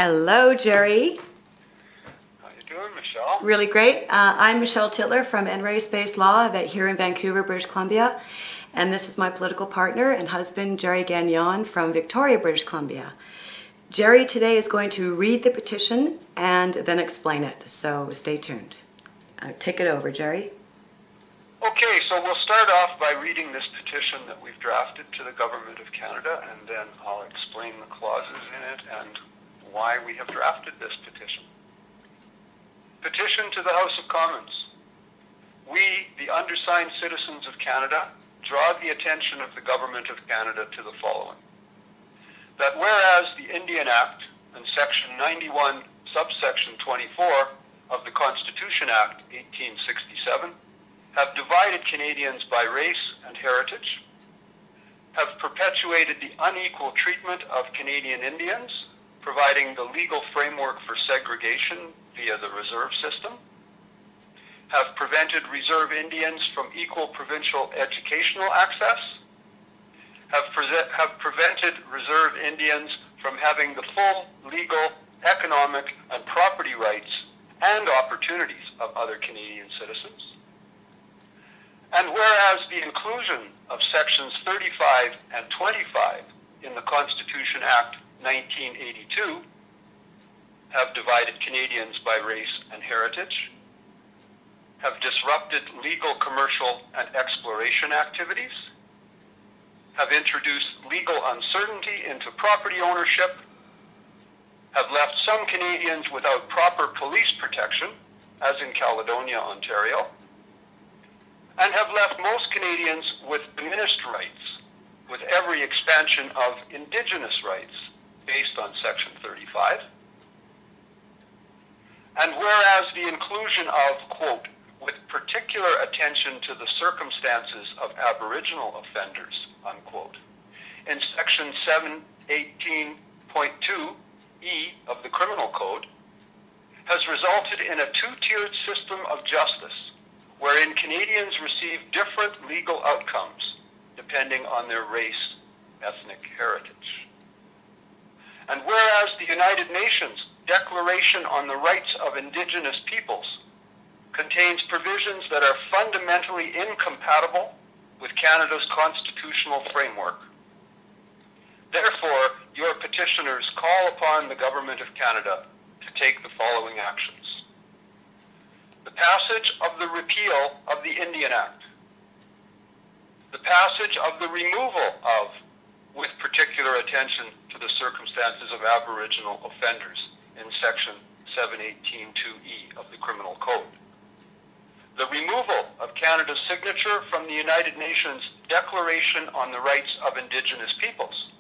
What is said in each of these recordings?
Hello, Gerry. How you doing, Michelle? Really great. I'm Michele Tittler from Race-Based Law here in Vancouver, British Columbia. And this is my political partner and husband, Gerry Gagnon from Victoria, British Columbia. Gerry today is going to read the petition and then explain it, so stay tuned. Take it over, Gerry. Okay, so we'll start off by reading this petition that we've drafted to the Government of Canada, and then I'll explain the clauses in it and why we have drafted this petition. Petition to the House of Commons. We, the undersigned citizens of Canada, draw the attention of the Government of Canada to the following. That whereas the Indian Act and Section 91, subsection 24 of the Constitution Act 1867 have divided Canadians by race and heritage, have perpetuated the unequal treatment of Canadian Indians, providing the legal framework for segregation via the reserve system, have prevented reserve Indians from equal provincial educational access, have prevented reserve Indians from having the full legal, economic, and property rights and opportunities of other Canadian citizens. And whereas the inclusion of sections 35 and 25 in the Constitution Act 1982 have divided Canadians by race and heritage, have disrupted legal, commercial, and exploration activities, have introduced legal uncertainty into property ownership, have left some Canadians without proper police protection, as in Caledonia, Ontario, and have left most Canadians with diminished rights, with every expansion of Indigenous rights based on Section 35. And whereas the inclusion of, quote, with particular attention to the circumstances of Aboriginal offenders, unquote, in Section 718.2E of the Criminal Code, has resulted in a two-tiered system of justice wherein Canadians receive different legal outcomes depending on their race, ethnic heritage. And whereas the United Nations Declaration on the Rights of Indigenous Peoples contains provisions that are fundamentally incompatible with Canada's constitutional framework. Therefore, your petitioners call upon the Government of Canada to take the following actions. The passage of the repeal of the Indian Act. The passage of the removal of, with particular attention to the circumstances of Aboriginal offenders in Section 718.2E of the Criminal Code. The removal of Canada's signature from the United Nations Declaration on the Rights of Indigenous Peoples.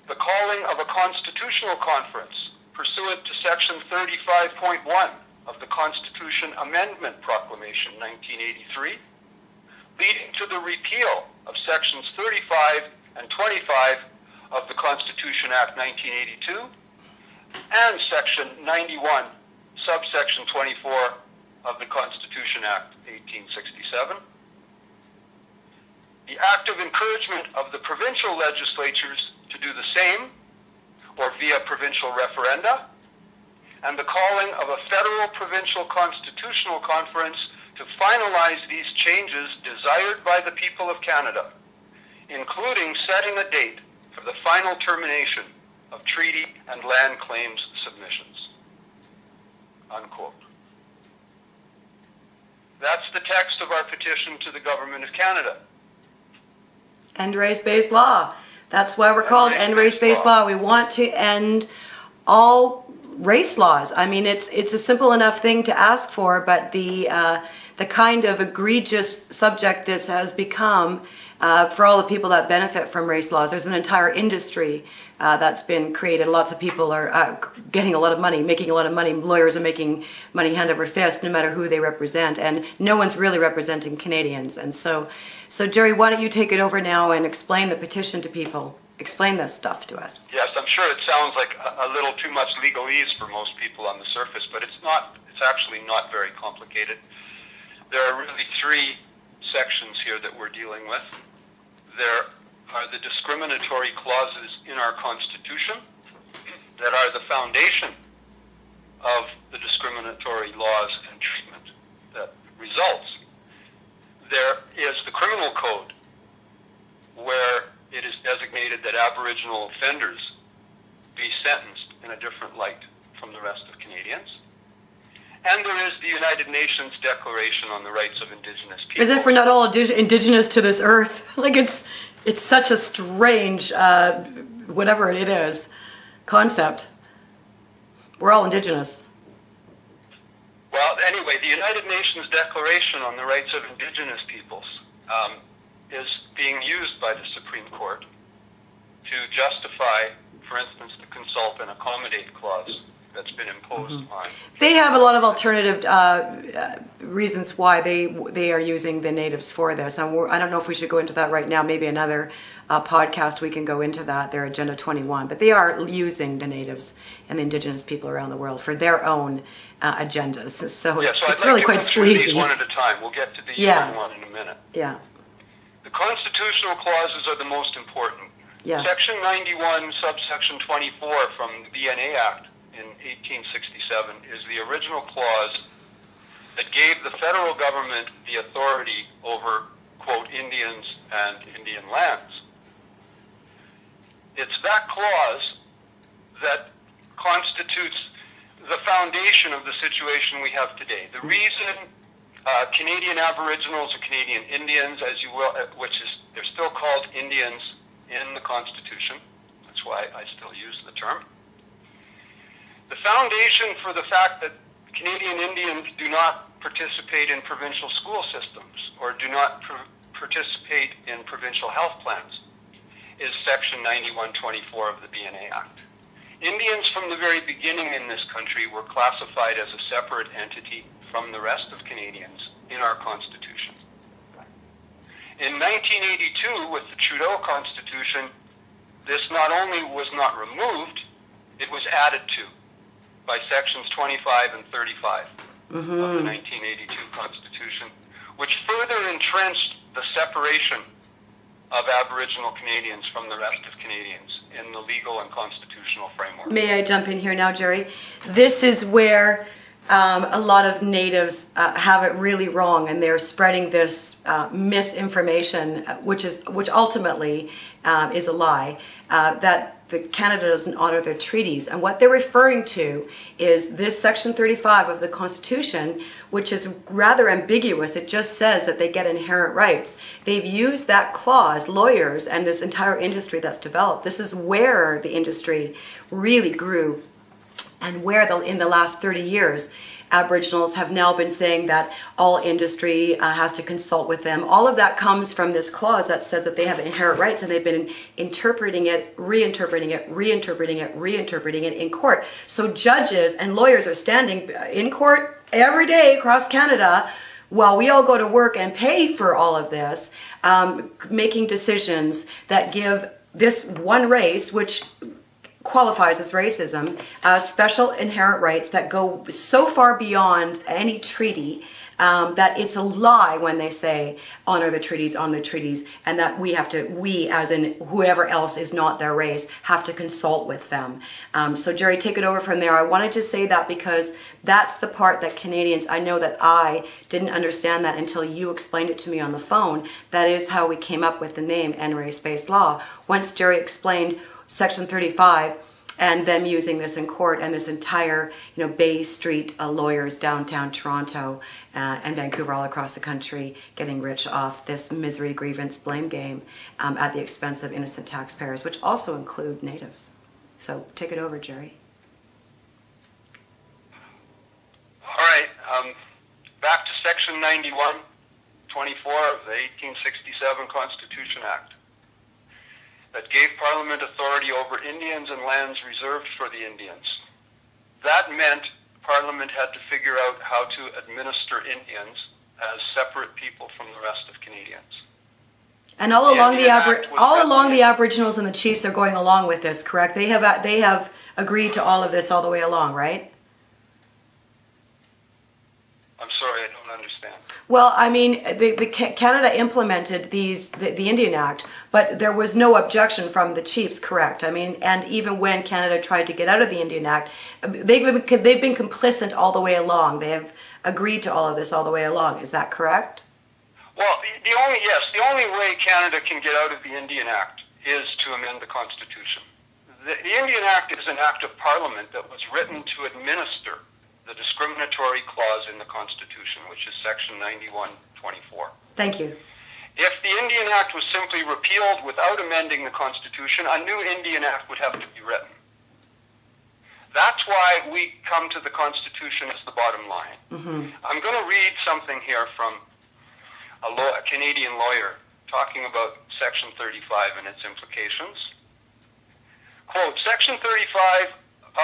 The calling of a constitutional conference pursuant to Section 35.1 of the Constitution Amendment Proclamation 1983, leading to the repeal of Sections 35 and 25 of the Constitution Act 1982 and Section 91, subsection 24 of the Constitution Act 1867. The active encouragement of the provincial legislatures to do the same, or via provincial referenda, and the calling of a federal provincial constitutional conference to finalize these changes desired by the people of Canada, including setting a date for the final termination of treaty and land claims submissions. Unquote. That's the text of our petition to the Government of Canada. End race-based law. That's why we're called End Race-Based Law. We want to end all race laws. I mean, it's a simple enough thing to ask for, but the kind of egregious subject this has become for all the people that benefit from race laws. There's an entire industry that's been created. Lots of people are getting a lot of money, making a lot of money. Lawyers are making money hand over fist, no matter who they represent, and no one's really representing Canadians. And so Gerry, why don't you take it over now and explain the petition to people? Explain this stuff to us. Yes, I'm sure it sounds like a little too much legalese for most people on the surface, but it's not. It's actually not very complicated. There are really three sections here that we're dealing with. There are the discriminatory clauses in our Constitution that are the foundation of the discriminatory laws and treatment that results. There is the criminal code, where it is designated that Aboriginal offenders be sentenced in a different light from the rest of Canadians. And there is the United Nations Declaration on the Rights of Indigenous People. As if we're not all indigenous to this earth. Like it's such a strange, whatever it is, concept. We're all indigenous. Well, anyway, the United Nations Declaration on the Rights of Indigenous Peoples is being used by the Supreme Court to justify, for instance, the consult and accommodate clause that's been imposed on. They have a lot of alternative reasons why they are using the natives for this. And I don't know if we should go into that right now. Maybe another podcast we can go into that, their Agenda 21. But they are using the natives and the indigenous people around the world for their own agendas. So it's really quite sleazy. One at a time. We'll get to the UN one in a minute. Yeah. The constitutional clauses are the most important. Yes. Section 91, subsection 24 from the BNA Act in 1867 is the original clause that gave the federal government the authority over, quote, Indians and Indian lands. It's that clause that constitutes the foundation of the situation we have today. The reason Canadian Aboriginals or Canadian Indians, as you will, which is, they're still called Indians in the Constitution. That's why I still use the term. The foundation for the fact that Canadian Indians do not participate in provincial school systems or do not participate in provincial health plans is Section 9124 of the BNA Act. Indians from the very beginning in this country were classified as a separate entity from the rest of Canadians in our Constitution. In 1982, with the Trudeau Constitution, this not only was not removed, it was added to by Sections 25 and 35 of the 1982 Constitution, which further entrenched the separation of Aboriginal Canadians from the rest of Canadians in the legal and constitutional framework. May I jump in here now, Gerry? This is where a lot of natives have it really wrong, and they're spreading this misinformation, which ultimately is a lie, that Canada doesn't honor their treaties. And what they're referring to is this Section 35 of the Constitution, which is rather ambiguous. It just says that they get inherent rights. They've used that clause, lawyers and this entire industry that's developed. This is where the industry really grew, and where in the last 30 years, Aboriginals have now been saying that all industry has to consult with them. All of that comes from this clause that says that they have inherent rights, and they've been interpreting it, reinterpreting it in court. So judges and lawyers are standing in court every day across Canada while we all go to work and pay for all of this, making decisions that give this one race, which qualifies as racism, special inherent rights that go so far beyond any treaty that it's a lie when they say honor the treaties, and that we as in whoever else is not their race have to consult with them. So Gerry, take it over from there. I wanted to say that because that's the part that Canadians, I know that I didn't understand that until you explained it to me on the phone. That is how we came up with the name End Race-Based Law. Once Gerry explained Section 35 and them using this in court, and this entire, Bay Street lawyers downtown Toronto and Vancouver, all across the country, getting rich off this misery, grievance, blame game at the expense of innocent taxpayers, which also include natives. So take it over, Gerry. All right. Back to Section 91, 24 of the 1867 Constitution Act, that gave Parliament authority over Indians and lands reserved for the Indians. That meant Parliament had to figure out how to administer Indians as separate people from the rest of Canadians. And all along the Aboriginals and the Chiefs, they're going along with this, correct? They have agreed to all of this all the way along, right? I'm sorry. Sorry, I don't understand. Well, I mean, Canada implemented the Indian Act, but there was no objection from the chiefs, correct? I mean, and even when Canada tried to get out of the Indian Act, they've been complicit all the way along. They have agreed to all of this all the way along. Is that correct? Well, the only way Canada can get out of the Indian Act is to amend the Constitution. The Indian Act is an act of Parliament that was written to administer the discriminatory clause in the Constitution, which is Section 91(24). Thank you. If the Indian Act was simply repealed without amending the Constitution, a new Indian Act would have to be written. That's why we come to the Constitution as the bottom line. Mm-hmm. I'm going to read something here from a Canadian lawyer talking about Section 35 and its implications. Quote, Section 35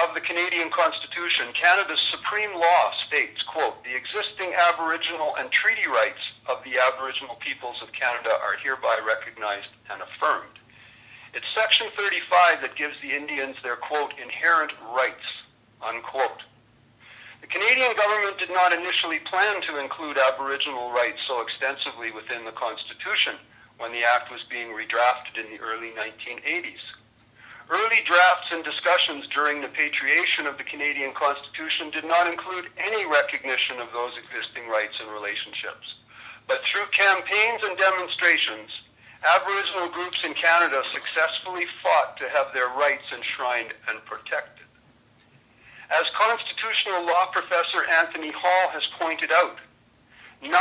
of the Canadian Constitution, Canada's supreme law states, quote, the existing Aboriginal and treaty rights of the Aboriginal peoples of Canada are hereby recognized and affirmed. It's Section 35 that gives the Indians their, quote, inherent rights, unquote. The Canadian government did not initially plan to include Aboriginal rights so extensively within the Constitution when the Act was being redrafted in the early 1980s. Early drafts and discussions during the patriation of the Canadian Constitution did not include any recognition of those existing rights and relationships. But through campaigns and demonstrations, Aboriginal groups in Canada successfully fought to have their rights enshrined and protected. As constitutional law professor Anthony Hall has pointed out, 9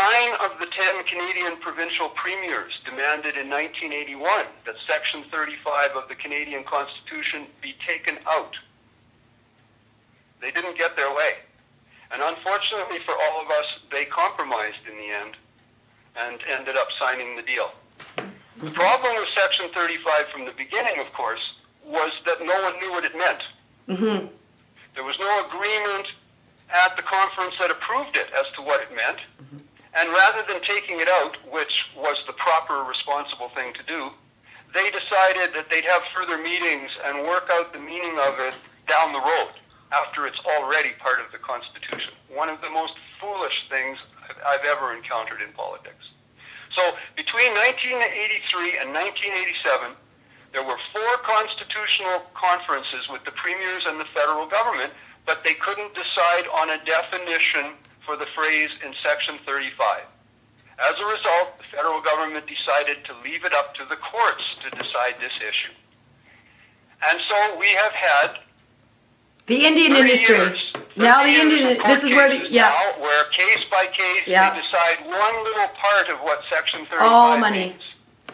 of the 10 Canadian provincial premiers demanded in 1981 that Section 35 of the Canadian Constitution be taken out. They didn't get their way. And unfortunately for all of us, they compromised in the end and ended up signing the deal. The problem with Section 35 from the beginning, of course, was that no one knew what it meant. Mm-hmm. There was no agreement at the conference that approved it as to what it meant. Mm-hmm. And rather than taking it out, which was the proper, responsible thing to do, they decided that they'd have further meetings and work out the meaning of it down the road after it's already part of the Constitution. One of the most foolish things I've ever encountered in politics. So between 1983 and 1987, there were 4 constitutional conferences with the premiers and the federal government, but they couldn't decide on a definition for the phrase in Section 35. As a result, the federal government decided to leave it up to the courts to decide this issue. And so we have had the Indian industry. Now the Indian, this is where the, now where case by case they decide one little part of what Section 35 all money. means.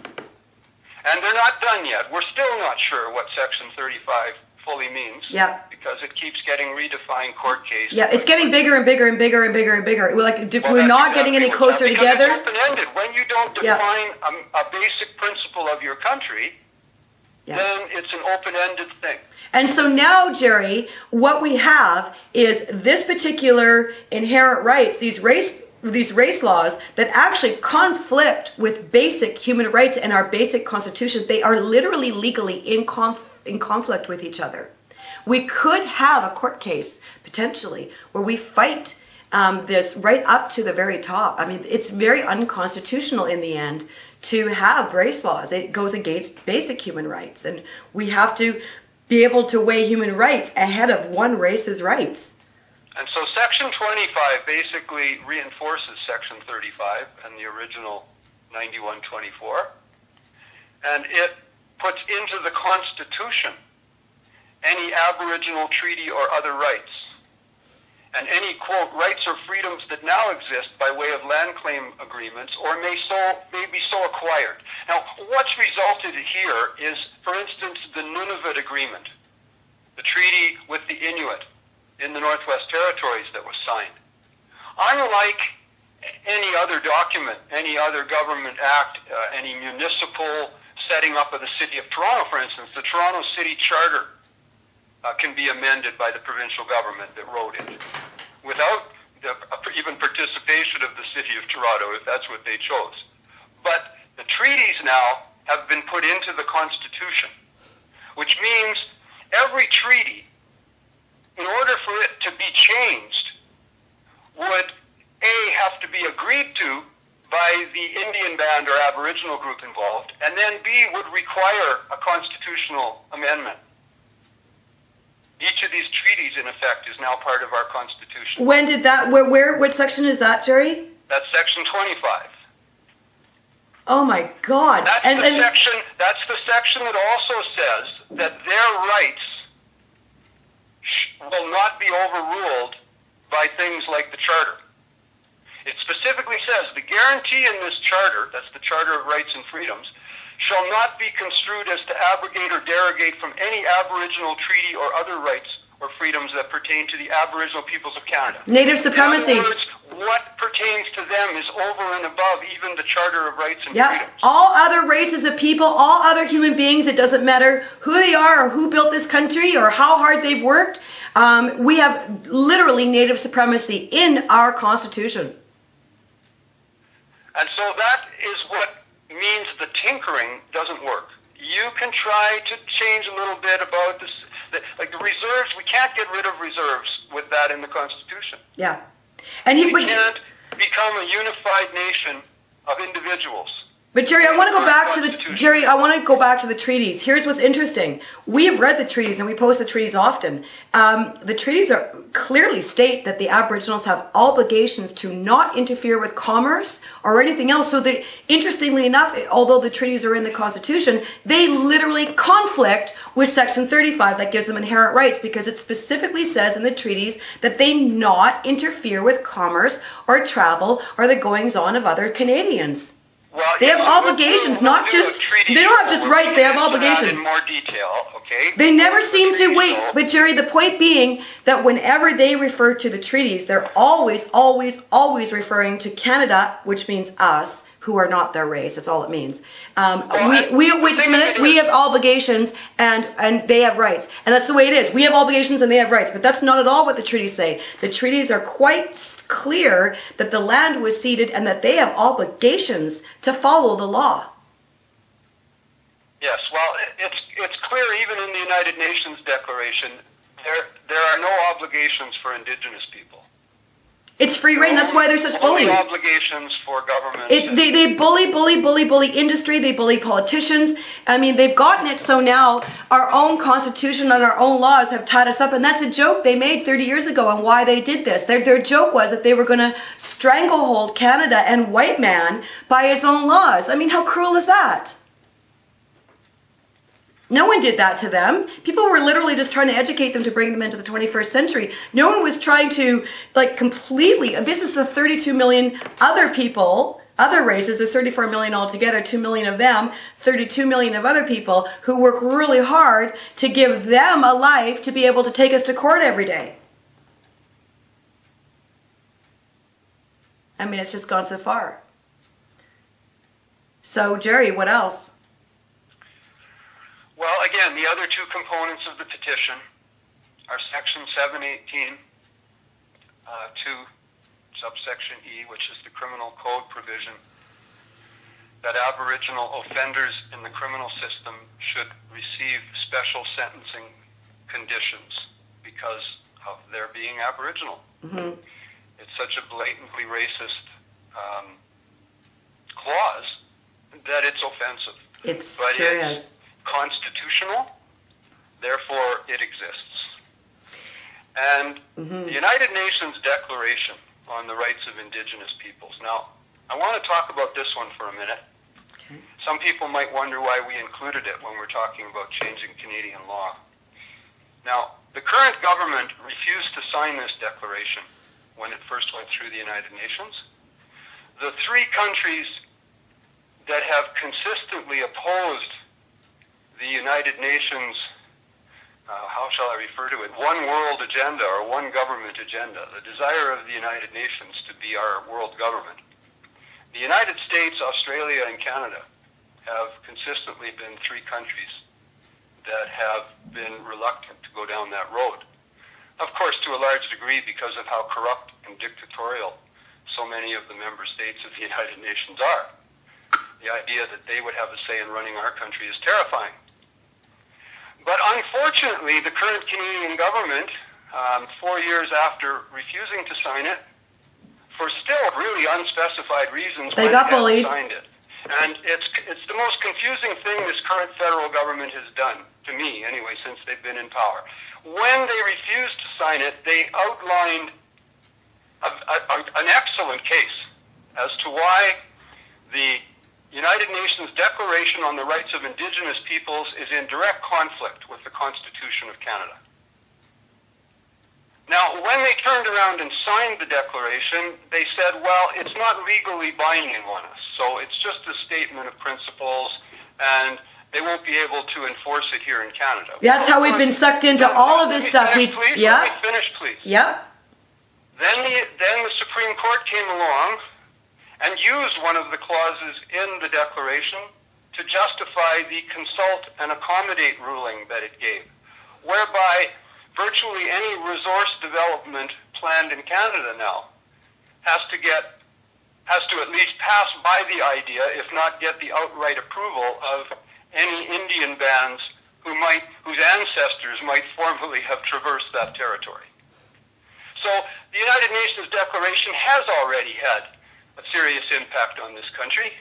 And they're not done yet. We're still not sure what Section 35 fully means. Yep. Because it keeps getting redefined court case. Yeah, it's getting bigger and bigger and bigger and bigger and bigger. We're not getting any closer together. It's open-ended. When you don't define a basic principle of your country, then it's an open-ended thing. And so now, Gerry, what we have is this particular inherent rights, these race laws that actually conflict with basic human rights and our basic constitution. They are literally legally in conflict with each other. We could have a court case potentially where we fight this right up to the very top. I mean, it's very unconstitutional in the end to have race laws. It goes against basic human rights, and we have to be able to weigh human rights ahead of one race's rights. And so Section 25 basically reinforces Section 35 and the original 91(24), and it puts into the Constitution any Aboriginal treaty or other rights, and any, quote, rights or freedoms that now exist by way of land claim agreements or may be so acquired. Now, what's resulted here is, for instance, the Nunavut Agreement, the treaty with the Inuit in the Northwest Territories that was signed. Unlike any other document, any other government act, any municipal setting up of the City of Toronto, for instance, the Toronto City Charter can be amended by the provincial government that wrote it without even participation of the City of Toronto, if that's what they chose. But the treaties now have been put into the Constitution, which means every treaty, in order for it to be changed, would A, have be agreed to by the Indian band or Aboriginal group involved, and then B, would require a constitutional amendment. Each of these treaties, in effect, is now part of our Constitution. When did that, what section is that, Gerry? That's Section 25. Oh my God. That's the section that also says that their rights will not be overruled by things like the Charter. It specifically says the guarantee in this Charter, that's the Charter of Rights and Freedoms, shall not be construed as to abrogate or derogate from any Aboriginal treaty or other rights or freedoms that pertain to the Aboriginal peoples of Canada. Native supremacy. In other words, what pertains to them is over and above even the Charter of Rights and Yep. Freedoms. All other races of people, all other human beings, it doesn't matter who they are or who built this country or how hard they've worked. We have literally native supremacy in our Constitution. And so that is what means the tinkering doesn't work. You can try to change a little bit about this, like the reserves. We can't get rid of reserves with that in the Constitution. Yeah. And we can't become a unified nation of individuals. But Gerry, I want to go back to the treaties. Here's what's interesting. We have read the treaties and we post the treaties often. The treaties clearly state that the Aboriginals have obligations to not interfere with commerce or anything else. So interestingly enough, although the treaties are in the Constitution, they literally conflict with Section 35 that gives them inherent rights, because it specifically says in the treaties that they not interfere with commerce or travel or the goings-on of other Canadians. Well, they have obligations, not just, they don't have just rights, they have obligations. In more detail, okay? They never seem to, wait, but Gerry, the point being that whenever they refer to the treaties, they're always, always, always referring to Canada, which means us, who are not their race. That's all it means. We have obligations and they have rights. And that's the way it is. We have obligations and they have rights. But that's not at all what the treaties say. The treaties are quite clear that the land was ceded and that they have obligations to follow the law. Yes, well, it's clear even in the United Nations Declaration, there are no obligations for Indigenous people. It's free reign. That's why they're such bullies. Only obligations for government. They bully industry. They bully politicians. I mean, they've gotten it so now our own Constitution and our own laws have tied us up. And that's a joke they made 30 years ago on why they did this. Their joke was that they were going to stranglehold Canada and white man by his own laws. I mean, how cruel is that? No one did that to them. People were literally just trying to educate them to bring them into the 21st century. No one was trying to, completely, this is the 32 million other people, other races, there's 34 million altogether, 2 million of them, 32 million of other people who work really hard to give them a life to be able to take us to court every day. I mean, it's just gone so far. So, Gerry, what else? Well, again, the other two components of the petition are Section 718 to subsection E, which is the criminal code provision that Aboriginal offenders in the criminal system should receive special sentencing conditions because of their being Aboriginal. Mm-hmm. It's such a blatantly racist clause that it's offensive. It's but serious. Constitutional, therefore it exists. And the United Nations Declaration on the Rights of Indigenous Peoples. Now, I want to talk about this one for a minute. Okay. Some people might wonder why we included it when we're talking about changing Canadian law. Now, the current government refused to sign this declaration when it first went through the United Nations. The three countries that have consistently opposed the United Nations, how shall I refer to it, one world agenda or one government agenda, the desire of the United Nations to be our world government. The United States, Australia, and Canada have consistently been three countries that have been reluctant to go down that road. Of course, to a large degree because of how corrupt and dictatorial so many of the member states of the United Nations are. The idea that they would have a say in running our country is terrifying. But unfortunately, the current Canadian government, 4 years after refusing to sign it, for still really unspecified reasons, They got bullied. Signed it. And it's the most confusing thing this current federal government has done, to me anyway, since they've been in power. When they refused to sign it, they outlined an excellent case as to why the United Nations Declaration on the Rights of Indigenous Peoples is in direct conflict with the Constitution of Canada. Now, when they turned around and signed the declaration, they said, well, it's not legally binding on us, so it's just a statement of principles, and they won't be able to enforce it here in Canada. That's how we've been sucked into all of this stuff. Let me finish, please. Yeah. Then the Supreme Court came along and used one of the clauses in the declaration to justify the consult and accommodate ruling that it gave, whereby virtually any resource development planned in Canada now has to at least pass by the idea, if not get the outright approval of any Indian bands whose ancestors might formerly have traversed that territory. So the United Nations Declaration has already had a serious impact on this country,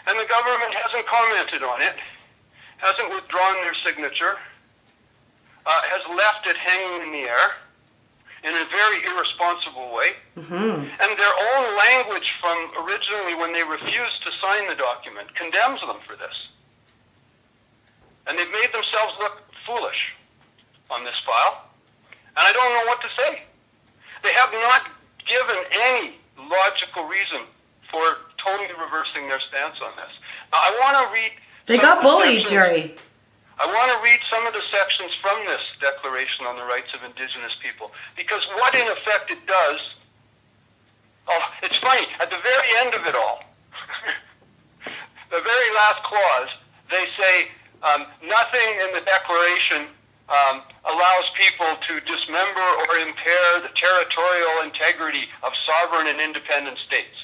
and the government hasn't commented on it, hasn't withdrawn their signature, has left it hanging in the air in a very irresponsible way. Mm-hmm. And their own language from originally when they refused to sign the document condemns them for this. And they've made themselves look foolish on this file, and I don't know what to say. They have not given any logical reason for totally reversing their stance on this. Now, I want to read... They got bullied, Gerry. I want to read some of the sections from this Declaration on the Rights of Indigenous People, because what in effect it does... Oh, it's funny, at the very end of it all, the very last clause, they say, nothing in the Declaration allows people to dismember or impair the territorial integrity of sovereign and independent states.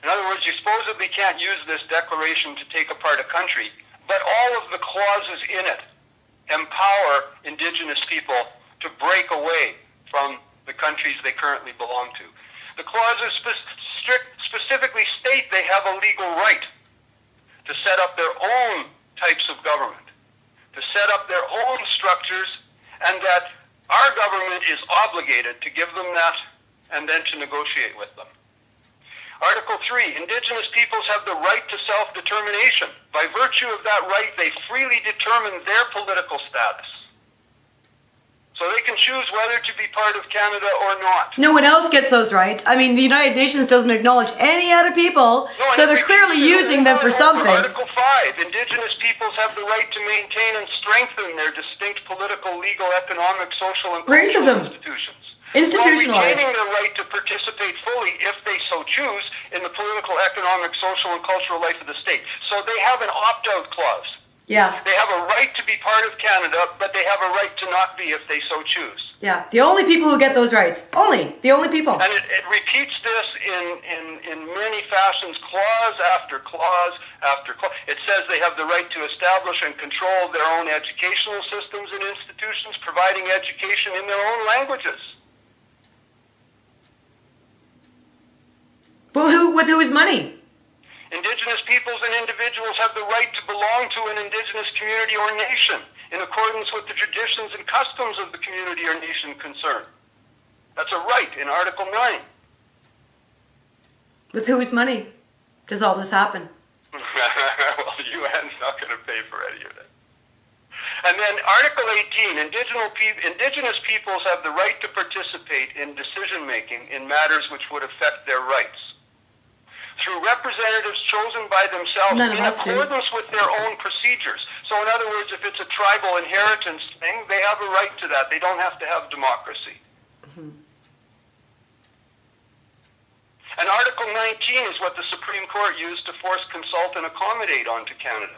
In other words, you supposedly can't use this declaration to take apart a country, but all of the clauses in it empower Indigenous people to break away from the countries they currently belong to. The clauses specifically state they have a legal right to set up their own types of government, to set up their own structures, and that our government is obligated to give them that and then to negotiate with them. Article 3, Indigenous peoples have the right to self-determination. By virtue of that right, they freely determine their political status. So they can choose whether to be part of Canada or not. No one else gets those rights. I mean, the United Nations doesn't acknowledge any other people, so they're clearly using them for something. Article 5, Indigenous peoples have the right to maintain and strengthen their distinct political, legal, economic, social, and cultural institutions. Institutionalized. While retaining their right to participate fully, if they so choose, in the political, economic, social, and cultural life of the state. So they have an opt-out clause. Yeah. They have a right to be part of Canada, but they have a right to not be if they so choose. Yeah, the only people who get those rights. The only people. And it repeats this in many fashions, clause after clause after clause. It says they have the right to establish and control their own educational systems and institutions, providing education in their own languages. With whose money? Indigenous peoples and individuals have the right to belong to an Indigenous community or nation in accordance with the traditions and customs of the community or nation concerned. That's a right in Article 9. With whose money does all this happen? Well, the UN's not going to pay for any of it. And then Article 18, Indigenous peoples have the right to participate in decision-making in matters which would affect their rights, through representatives chosen by themselves in accordance with their own procedures. So in other words, if it's a tribal inheritance thing, they have a right to that. They don't have to have democracy. Mm-hmm. And Article 19 is what the Supreme Court used to force consult and accommodate onto Canada.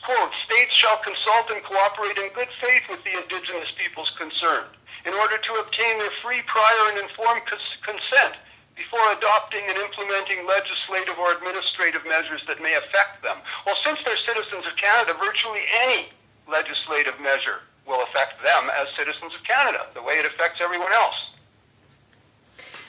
Quote, states shall consult and cooperate in good faith with the Indigenous peoples concerned in order to obtain their free, prior, and informed consent before adopting and implementing legislative or administrative measures that may affect them. Well, since they're citizens of Canada, virtually any legislative measure will affect them as citizens of Canada, the way it affects everyone else.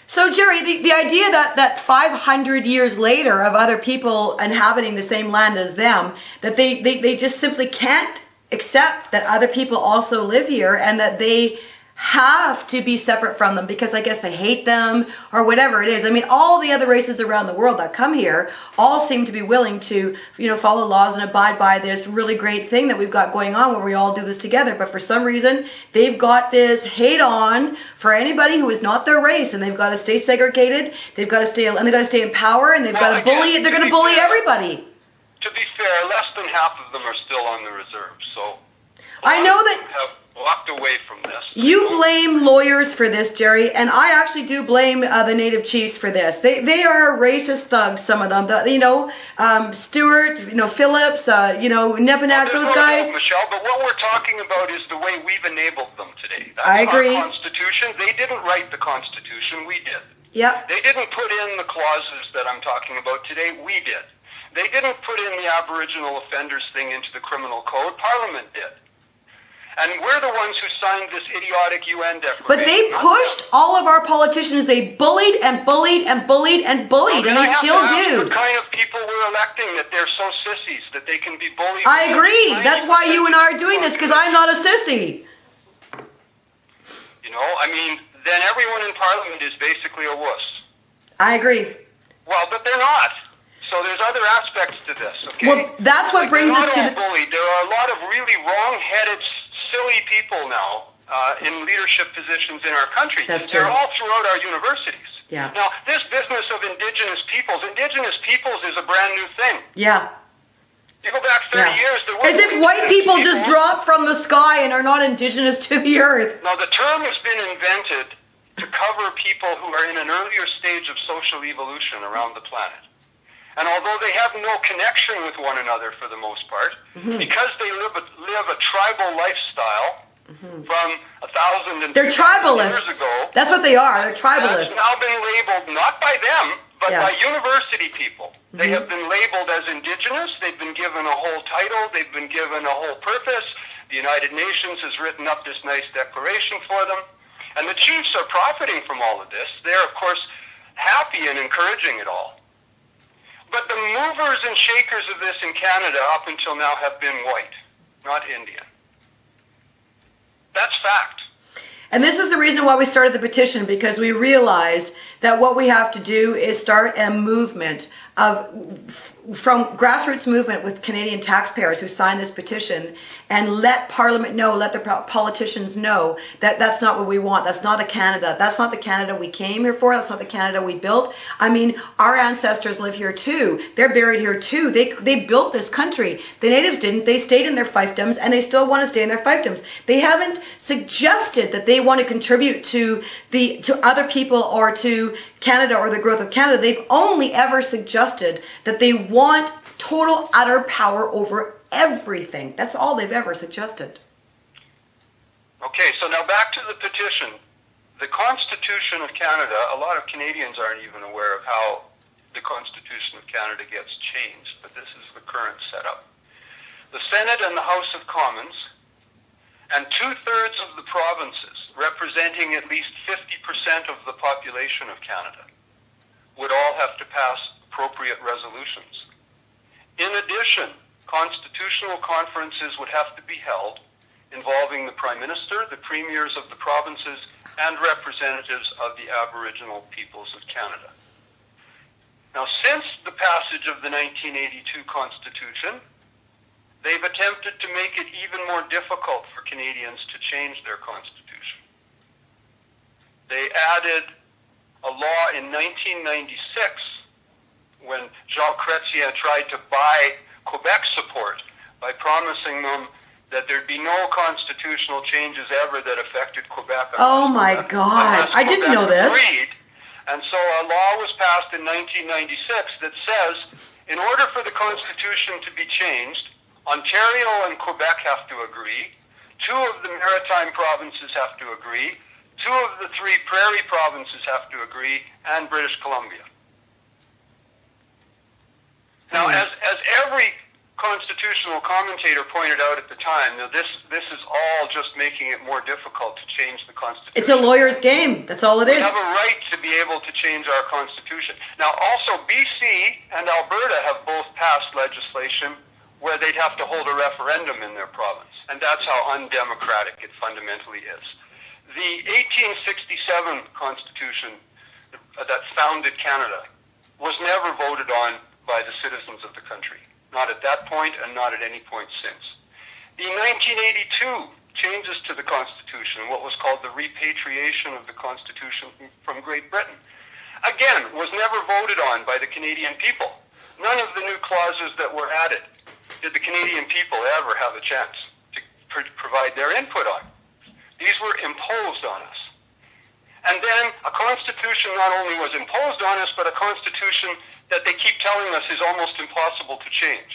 So, Gerry, the idea that 500 years later of other people inhabiting the same land as them, that they just simply can't accept that other people also live here and that they have to be separate from them because I guess they hate them or whatever it is. I mean, all the other races around the world that come here all seem to be willing to, follow laws and abide by this really great thing that we've got going on where we all do this together. But for some reason, they've got this hate on for anybody who is not their race, and they've got to stay segregated. They've got to stay, and they've got to stay in power, and they've got to bully. They're going to bully everybody. To be fair, less than half of them are still on the reserve. So I know that have walked away from this. You blame lawyers for this, Gerry, and I actually do blame the Native Chiefs for this. They are racist thugs, some of them. Stewart, Phillips, Nepanak, those guys. Michelle, but what we're talking about is the way we've enabled them today. That's I agree. Our Constitution. They didn't write the Constitution. We did. Yep. They didn't put in the clauses that I'm talking about today. We did. They didn't put in the Aboriginal offenders thing into the criminal code. Parliament did. And we're the ones who signed this idiotic UN declaration. But they pushed all of our politicians. They bullied and bullied and bullied and bullied, and they still do. What kind of people we're electing that they're so sissies that they can be bullied? I agree. That's why you and I are doing this, because I'm not a sissy. Then everyone in Parliament is basically a wuss. I agree. Well, but they're not. So there's other aspects to this, okay? Well, that's what brings us to the... bullied. There are a lot of really wrong-headed, silly people now in leadership positions in our country. That's true. They're all throughout our universities. Yeah. Now, this business of Indigenous peoples is a brand new thing. Yeah. You go back 30 years... As if white people just drop from the sky and are not indigenous to the earth. Now, the term has been invented to cover people who are in an earlier stage of social evolution around the planet. And although they have no connection with one another for the most part, because they live a tribal lifestyle from 1,000 They're tribalists. years ago. That's what they are. They're tribalists. That's now been labeled not by them, but by university people. They have been labeled as indigenous. They've been given a whole title. They've been given a whole purpose. The United Nations has written up this nice declaration for them. And the chiefs are profiting from all of this. They're, of course, happy and encouraging it all. But the movers and shakers of this in Canada up until now have been white, not Indian. That's fact. And this is the reason why we started the petition, because we realized that what we have to do is start a movement from grassroots movement with Canadian taxpayers who signed this petition, and let Parliament know, let the politicians know that that's not what we want. That's not a Canada. That's not the Canada we came here for. That's not the Canada we built. I mean, our ancestors live here too. They're buried here too. They built this country. The natives didn't. They stayed in their fiefdoms, and they still want to stay in their fiefdoms. They haven't suggested that they want to contribute to other people or to Canada or the growth of Canada. They've only ever suggested that they want total, utter power over everything. That's all they've ever suggested. Okay, so now back to the petition. The Constitution of Canada, a lot of Canadians aren't even aware of how the Constitution of Canada gets changed, but this is the current setup. The Senate and the House of Commons and 2/3 of the provinces, representing at least 50% of the population of Canada, would all have to pass appropriate resolutions. In addition, constitutional conferences would have to be held involving the Prime Minister, the Premiers of the provinces, and representatives of the Aboriginal peoples of Canada. Now, since the passage of the 1982 Constitution, they've attempted to make it even more difficult for Canadians to change their Constitution. They added a law in 1996 when Jean Chrétien tried to buy Quebec support by promising them that there'd be no constitutional changes ever that affected Quebec. Oh my God, I didn't know this. Agreed. And so a law was passed in 1996 that says, in order for the Constitution to be changed, Ontario and Quebec have to agree, 2 of the maritime provinces have to agree, 2 of the 3 prairie provinces have to agree, and British Columbia. Now, as every constitutional commentator pointed out at the time, this is all just making it more difficult to change the Constitution. It's a lawyer's game. That's all it is. We have a right to be able to change our Constitution. Now, also, BC and Alberta have both passed legislation where they'd have to hold a referendum in their province. And that's how undemocratic it fundamentally is. The 1867 Constitution that founded Canada was never voted on by the citizens of the country. Not at that point and not at any point since. The 1982 changes to the Constitution, what was called the repatriation of the Constitution from Great Britain, again, was never voted on by the Canadian people. None of the new clauses that were added did the Canadian people ever have a chance to provide their input on. These were imposed on us. And then a Constitution not only was imposed on us, but a Constitution that they keep telling us is almost impossible to change.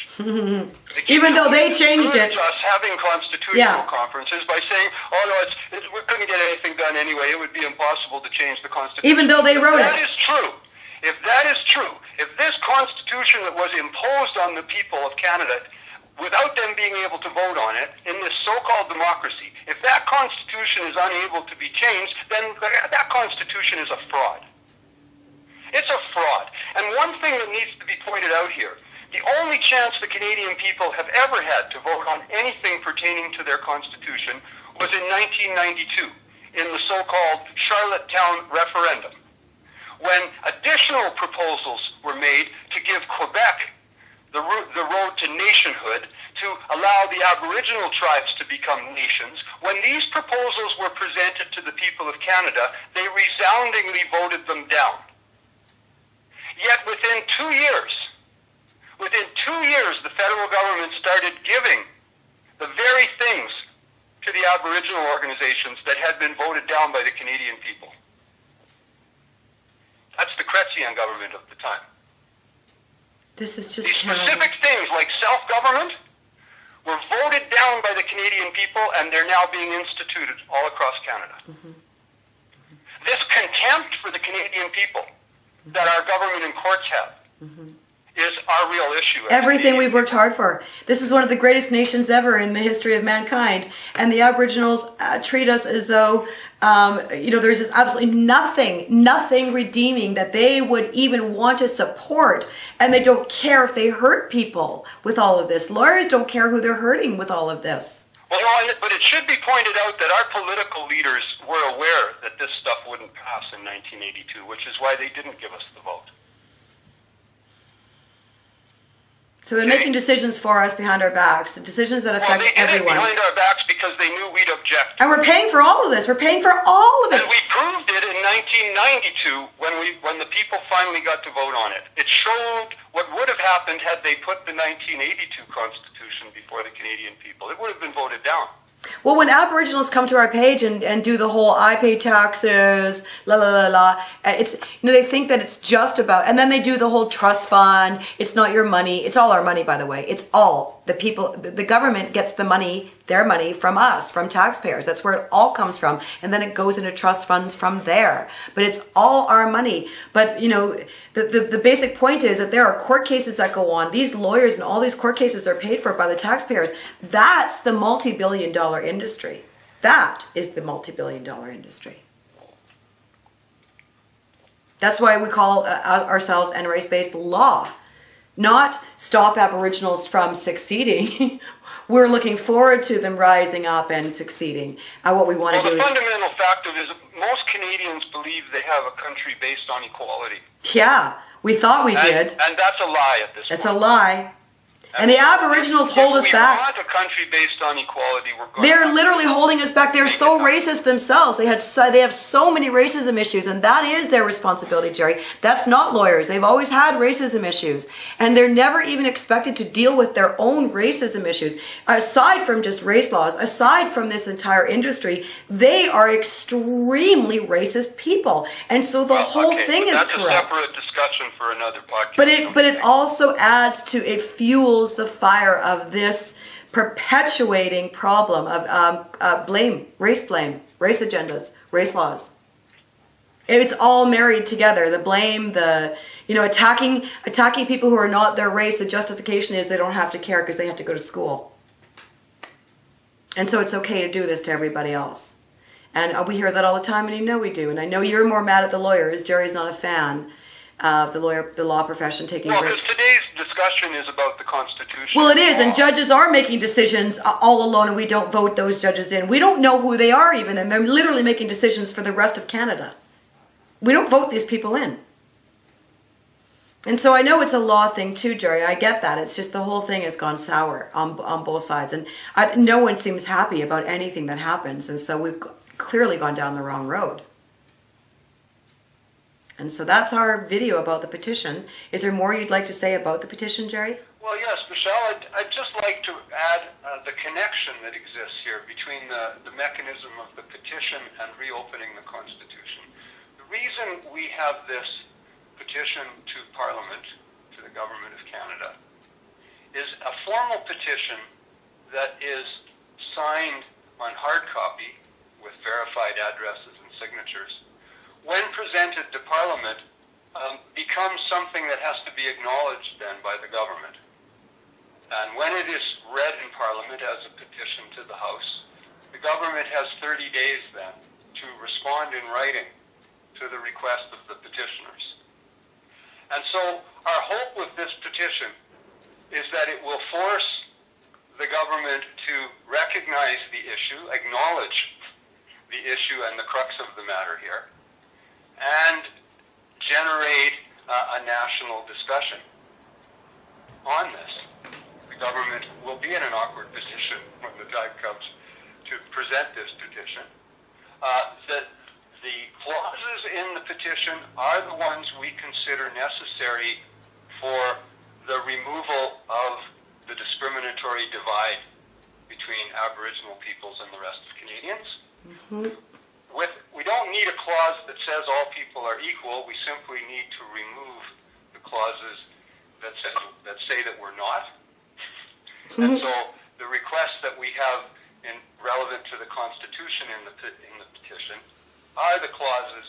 Even though they changed it. Us having constitutional conferences by saying, oh no, we couldn't get anything done anyway, it would be impossible to change the Constitution. Even though they wrote it. That is true. If that is true, if this Constitution that was imposed on the people of Canada, without them being able to vote on it, in this so-called democracy, if that Constitution is unable to be changed, then that Constitution is a fraud. It's a fraud. And one thing that needs to be pointed out here, the only chance the Canadian people have ever had to vote on anything pertaining to their Constitution was in 1992, in the so-called Charlottetown referendum, when additional proposals were made to give Quebec the road to nationhood, to allow the Aboriginal tribes to become nations. When these proposals were presented to the people of Canada, they resoundingly voted them down. Yet within 2 years, the federal government started giving the very things to the Aboriginal organizations that had been voted down by the Canadian people. That's the Chrétien government of the time. This is just These terrible. specific things like self-government were voted down by the Canadian people, and they're now being instituted all across Canada. This contempt for the Canadian people that our government and courts have is our real issue. Everything we've worked hard for. This is one of the greatest nations ever in the history of mankind. And the Aboriginals treat us as though, there's just absolutely nothing redeeming that they would even want to support. And they don't care if they hurt people with all of this. Lawyers don't care who they're hurting with all of this. Well, no, but it should be pointed out that our political leaders were aware that this stuff wouldn't pass in 1982, which is why they didn't give us the vote. So they're making decisions for us behind our backs, decisions that affect everyone. They did it behind our backs because they knew we'd object. And we're paying for all of this. We're paying for all of it. And we proved it in 1992 when the people finally got to vote on it. It showed what would have happened had they put the 1982 Constitution before the Canadian people. It would have been voted down. Well, when Aboriginals come to our page and do the whole I pay taxes, it's, they think that it's just about, and then they do the whole trust fund. It's not your money. It's all our money, by the way. It's all the people, the government gets the money, their money from us, from taxpayers. That's where it all comes from. And then it goes into trust funds from there. But it's all our money. But, the basic point is that there are court cases that go on. These lawyers and all these court cases are paid for by the taxpayers. That's the multi-billion-dollar industry. That is the multi-billion-dollar industry. That's why we call ourselves end race-based law. Not stop Aboriginals from succeeding. We're looking forward to them rising up and succeeding. What we want to do is... the fundamental fact of it is most Canadians believe they have a country based on equality. Yeah, we thought we did. And that's a lie at this point. That's a lie. And the Aboriginals hold us back. If we want a country based on equality, we're going They're literally holding us back. They're so racist themselves. They have so many racism issues, and that is their responsibility, Gerry. That's not lawyers. They've always had racism issues, and they're never even expected to deal with their own racism issues. Aside from just race laws, aside from this entire industry, they are extremely racist people, and so the whole thing is corrupt. That's a separate discussion for another podcast. But it also adds to, it fuels the fire of this perpetuating problem of race blame, race agendas, race laws. It's all married together. The blame, attacking people who are not their race. The justification is they don't have to care because they have to go to school. And so it's okay to do this to everybody else. And we hear that all the time, and you know we do. And I know you're more mad at the lawyers. Gerry's not a fan of the law profession taking... Well, because today's discussion is about the Constitution. Well, it is, and judges are making decisions all alone, and we don't vote those judges in. We don't know who they are even, and they're literally making decisions for the rest of Canada. We don't vote these people in. And so I know it's a law thing too, Gerry. I get that. It's just the whole thing has gone sour on both sides. And no one seems happy about anything that happens. And so we've clearly gone down the wrong road. And so that's our video about the petition. Is there more you'd like to say about the petition, Gerry? Well, yes, Michelle, I'd just like to add the connection that exists here between the mechanism of the petition and reopening the Constitution. The reason we have this petition to Parliament, to the Government of Canada, is a formal petition that is signed on hard copy with verified addresses and signatures. When presented to Parliament, becomes something that has to be acknowledged then by the government. And when it is read in Parliament as a petition to the House, the government has 30 days then to respond in writing to the request of the petitioners. And so our hope with this petition is that it will force the government to recognize the issue, acknowledge the issue and the crux of the matter here, and generate a national discussion on this. The government will be in an awkward position when the time comes to present this petition. That the clauses in the petition are the ones we consider necessary for the removal of the discriminatory divide between Aboriginal peoples and the rest of Canadians. Mm-hmm. We don't need a clause that says all people are equal. We simply need to remove the clauses that say that we're not. And so the requests that we have relevant to the Constitution in the petition are the clauses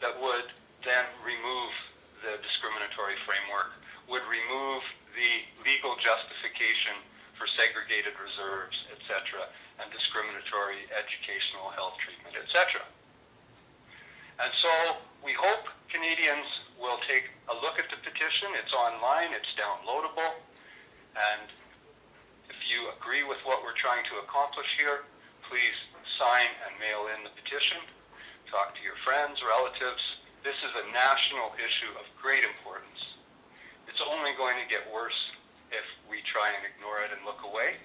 that would then remove the discriminatory framework, would remove the legal justification for segregated reserves, etc., and discriminatory educational health treatment, etc. And so we hope Canadians will take a look at the petition. It's online, it's downloadable, and if you agree with what we're trying to accomplish here, please sign and mail in the petition. Talk to your friends, relatives. This is a national issue of great importance. It's only going to get worse if we try and ignore it and look away.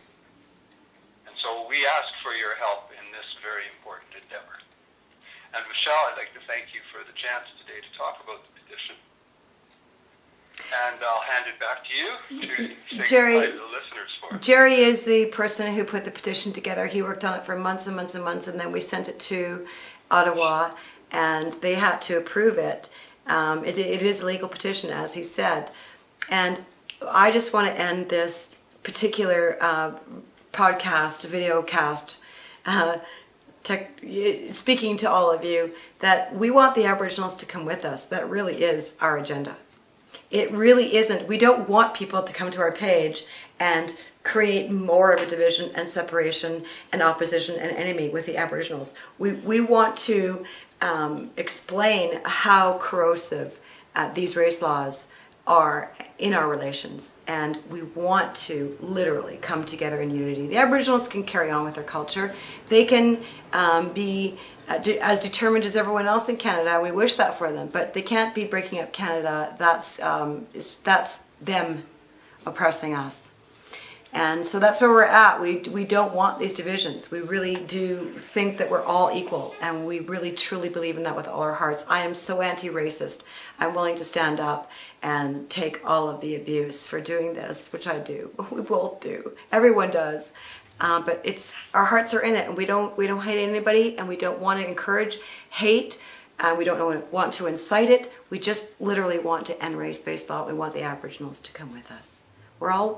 And so we ask for your help in this very important endeavor. And Michelle, I'd like to thank you for the chance today to talk about the petition. And I'll hand it back to you to Gerry, say goodbye to the listeners for it. Gerry is the person who put the petition together. He worked on it for months and months and months, and then we sent it to Ottawa, and they had to approve it. It is a legal petition, as he said. And I just want to end this particular podcast, video cast, speaking to all of you, that we want the Aboriginals to come with us. That really is our agenda. It really isn't. We don't want people to come to our page and create more of a division and separation and opposition and enemy with the Aboriginals. We want to explain how corrosive these race laws are in our relations, and we want to literally come together in unity. The Aboriginals can carry on with their culture. They can be as determined as everyone else in Canada. We wish that for them, but they can't be breaking up Canada. That's them oppressing us. And so that's where we're at. We don't want these divisions. We really do think that we're all equal, and we really truly believe in that with all our hearts. I am so anti-racist. I'm willing to stand up and take all of the abuse for doing this, which I do. We both do. Everyone does. But our hearts are in it, and we don't hate anybody, and we don't want to encourage hate, and we don't want to incite it. We just literally want to end race-based law. We want the Aboriginals to come with us.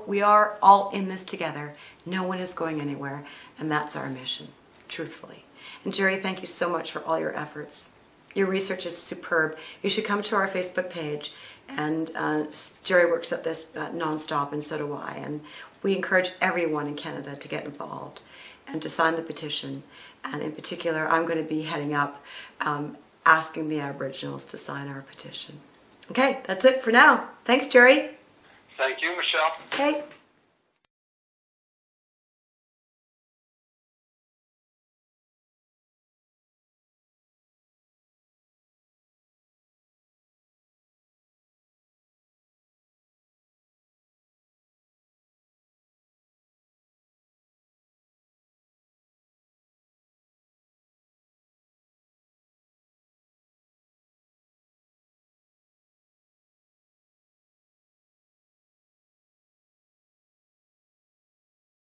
We are all in this together. No one is going anywhere, and that's our mission, truthfully. And Gerry, thank you so much for all your efforts. Your research is superb. You should come to our Facebook page. And Gerry works at this nonstop, and so do I. And we encourage everyone in Canada to get involved and to sign the petition. And in particular, I'm going to be heading up asking the Aboriginals to sign our petition. Okay, that's it for now. Thanks, Gerry. Thank you, Michelle. Okay.